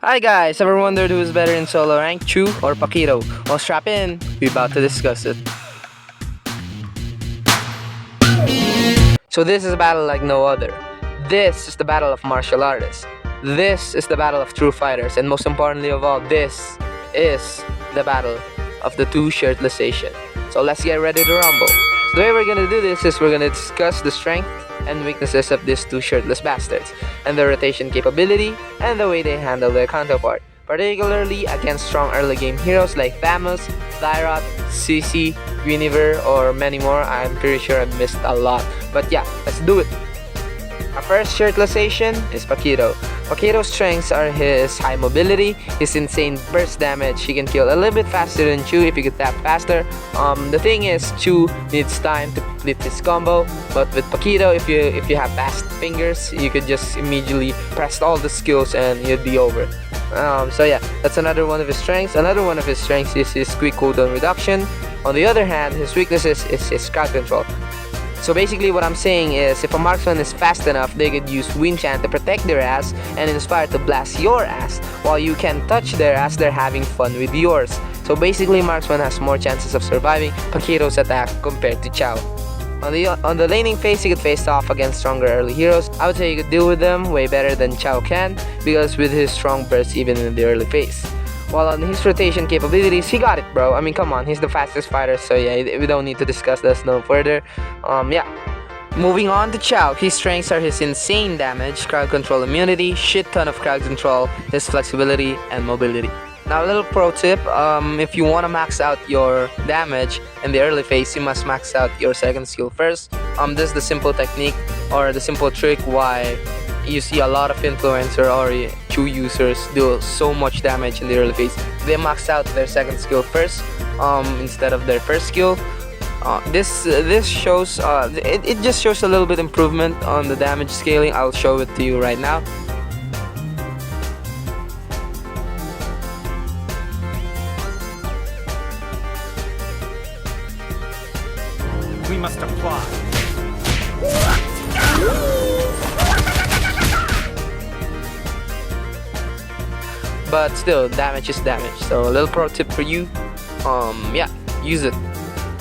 Hi guys, ever wondered who is better in solo rank, Chou or Paquito? Well, strap in, we're about to discuss it. So this is a battle like no other. This is the battle of martial artists. This is the battle of true fighters, and most importantly of all, this is the battle of the two shirtless Asian. So let's get ready to rumble. So the way we're gonna do this is we're gonna discuss the strength and weaknesses of these two shirtless bastards, and their rotation capability, and the way they handle their counterpart, particularly against strong early game heroes like Thamus, Thyroth, CC, Guinevere, or many more. I'm pretty sure I missed a lot, but yeah, let's do it. Our first shirtless Asian is Paquito. Paquito's strengths are his high mobility, his insane burst damage. He can kill a little bit faster than Chou if he could tap faster. The thing is, Chou needs time to complete his combo, but with Paquito, if you have fast fingers, you could just immediately press all the skills and you'd be over. So yeah, that's another one of his strengths. Another one of his strengths is his quick cooldown reduction. On the other hand, his weaknesses is his crowd control. So basically what I'm saying is, if a marksman is fast enough, they could use wind chant to protect their ass and inspire to blast your ass, while you can touch their ass, they're having fun with yours. So basically marksman has more chances of surviving Paquito's attack compared to Chou. On the laning phase, you could face off against stronger early heroes. I would say you could deal with them way better than Chou can, because with his strong burst even in the early phase. While on his rotation capabilities, he got it, bro. I mean, come on, he's the fastest fighter, so yeah, we don't need to discuss this no further. Yeah. Moving on to Chou, his strengths are his insane damage, crowd control immunity, shit ton of crowd control, his flexibility, and mobility. Now a little pro tip, if you want to max out your damage in the early phase, you must max out your second skill first. This is the simple technique, or the simple trick why you see a lot of influencer or Chou users do so much damage in the early phase. They max out their second skill first instead of their first skill. This shows it just shows a little bit improvement on the damage scaling. I'll show it to you right now. We must apply. But still, damage is damage. So a little pro tip for you, yeah, use it.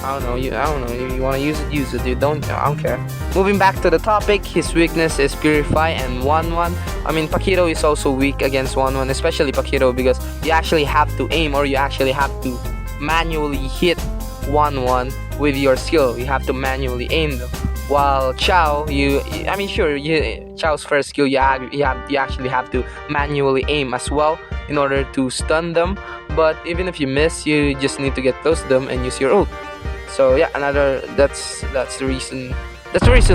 I don't know, you want to use it. You don't, I don't care. Moving back to the topic, his weakness is Purify and 1-1. I mean, Paquito is also weak against 1-1, especially Paquito, because you actually have to aim, or you actually have to manually hit 1-1 with your skill. You have to manually aim them. While Chou, Chou's first skill, you actually have to manually aim as well in order to stun them. But even if you miss, you just need to get close to them and use your ult. So yeah, that's the reason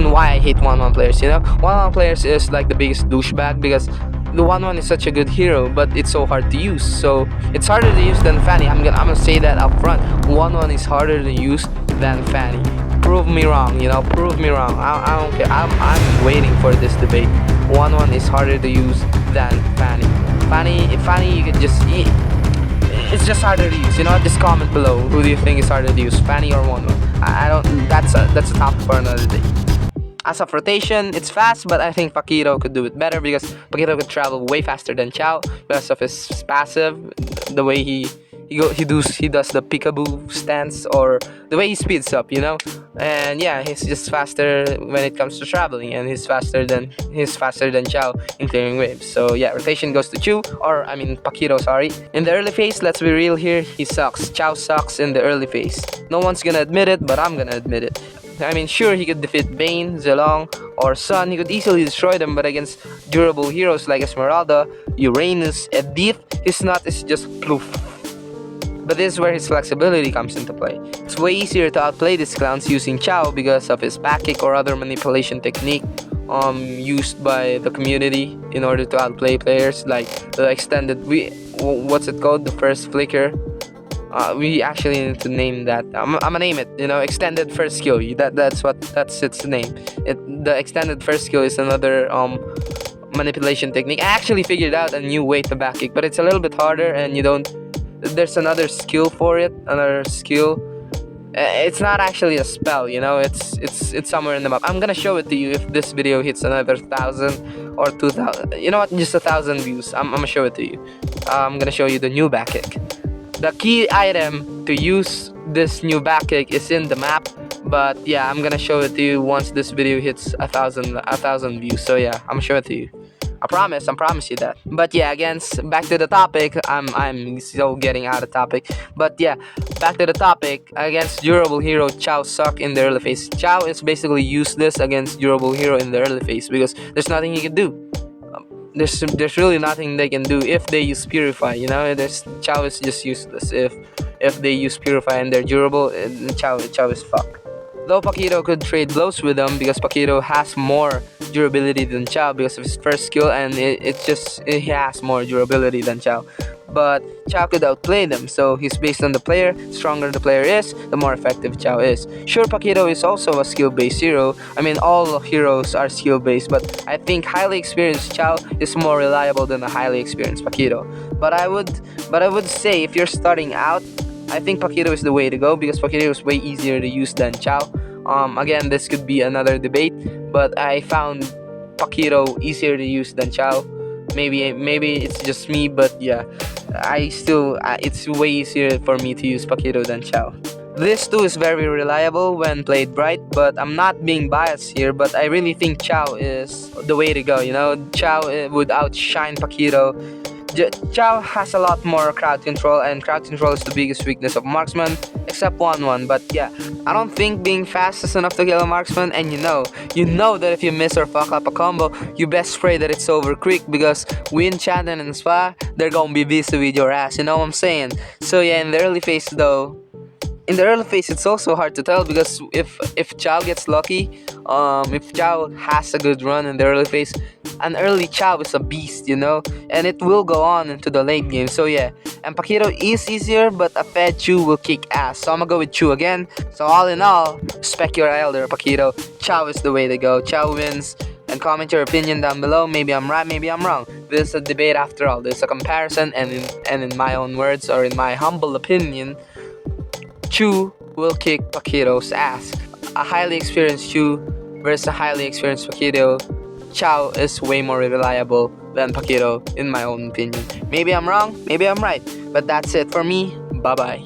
why I hate 1-1 players. 1-1 players is like the biggest douchebag, because the 1-1 is such a good hero, but it's so hard to use. So it's harder to use than Fanny. I'm gonna say that up front. 1-1 is harder to use than Fanny. Prove me wrong, prove me wrong. I don't care. I'm waiting for this debate. 1-1 is harder to use than Fanny. Fanny, you can just it's just harder to use. Just comment below. Who do you think is harder to use, Fanny or 1-1? I don't. That's a topic for another day. As of rotation, it's fast, but I think Paquito could do it better, because Paquito could travel way faster than Chou because of his passive, the way he does the peekaboo stance, or the way he speeds up, and yeah, he's just faster when it comes to traveling, and he's faster than Chou in clearing waves. So yeah, rotation goes to Paquito, sorry. In the early phase, let's be real here, he sucks. Chou sucks in the early phase. No one's gonna admit it, but I'm gonna admit it. I mean, sure, he could defeat Bane, Zilong, or Sun. He could easily destroy them, but against durable heroes like Esmeralda, Uranus, Edith, his nut is just ploof. But this is where his flexibility comes into play. It's way easier to outplay these clowns using Chou because of his back kick or other manipulation technique used by the community in order to outplay players, like the extended, what's it called, the first flicker. We actually need to name that. I'm gonna name it. Extended first skill. That's its name. The extended first skill is another manipulation technique. I actually figured out a new way to back kick, but it's a little bit harder, and there's another skill for it. It's not actually a spell, you know. It's somewhere in the map. I'm gonna show it to you if this video hits another 1,000 or 2,000. You know what? Just 1,000 views. I'm gonna show it to you. I'm gonna show you the new back kick. The key item to use this new back kick is in the map, but yeah, I'm gonna show it to you once this video hits 1,000 views. So yeah, I'm gonna show it to you. I promise you that. But yeah, again, back to the topic. I'm still getting out of topic. But yeah, back to the topic. Against durable hero, Chou suck in the early phase. Chou is basically useless against durable hero in the early phase because there's nothing he can do. There's really nothing they can do if they use Purify. You know, Chou is just useless if they use Purify and they're durable. Chou is fucked. Though Paquito could trade blows with them because Paquito has more durability than Chou because of his first skill, and it has more durability than Chou. But Chou could outplay them, so he's based on the player. Stronger the player is, the more effective Chou is. Sure, Paquito is also a skill-based hero. I mean, all heroes are skill-based, but I think highly experienced Chou is more reliable than a highly experienced Paquito. But I would say if you're starting out, I think Paquito is the way to go because Paquito is way easier to use than Chou. Again, this could be another debate, but I found Paquito easier to use than Chou. Maybe it's just me, but yeah, it's way easier for me to use Paquito than Chou. This too is very reliable when played right, but I'm not being biased here, but I really think Chou is the way to go. You know, Chou would outshine Paquito. Chou has a lot more crowd control, and crowd control is the biggest weakness of marksman, except one. But yeah, I don't think being fast is enough to kill a marksman, and you know that if you miss or fuck up a combo, you best pray that it's over quick because Win, Chanton, and Spa, they're gonna be busy with your ass, you know what I'm saying? So yeah, in the early phase though, it's also hard to tell because if Chou gets lucky, if Chou has a good run in the early phase, an early Chou is a beast, you know, and it will go on into the late game. So yeah, and Paquito is easier, but a fed Chou will kick ass. So I'm gonna go with Chou again. So all in all, respect your elder, Paquito. Chou is the way to go. Chou wins. And comment your opinion down below. Maybe I'm right, maybe I'm wrong. This is a debate after all. There's a comparison, and in my own words, or in my humble opinion, Chou will kick Paquito's ass. A highly experienced Chou versus a highly experienced Paquito. Chou is way more reliable than Paquito, in my own opinion. Maybe I'm wrong, maybe I'm right. But that's it for me. Bye bye.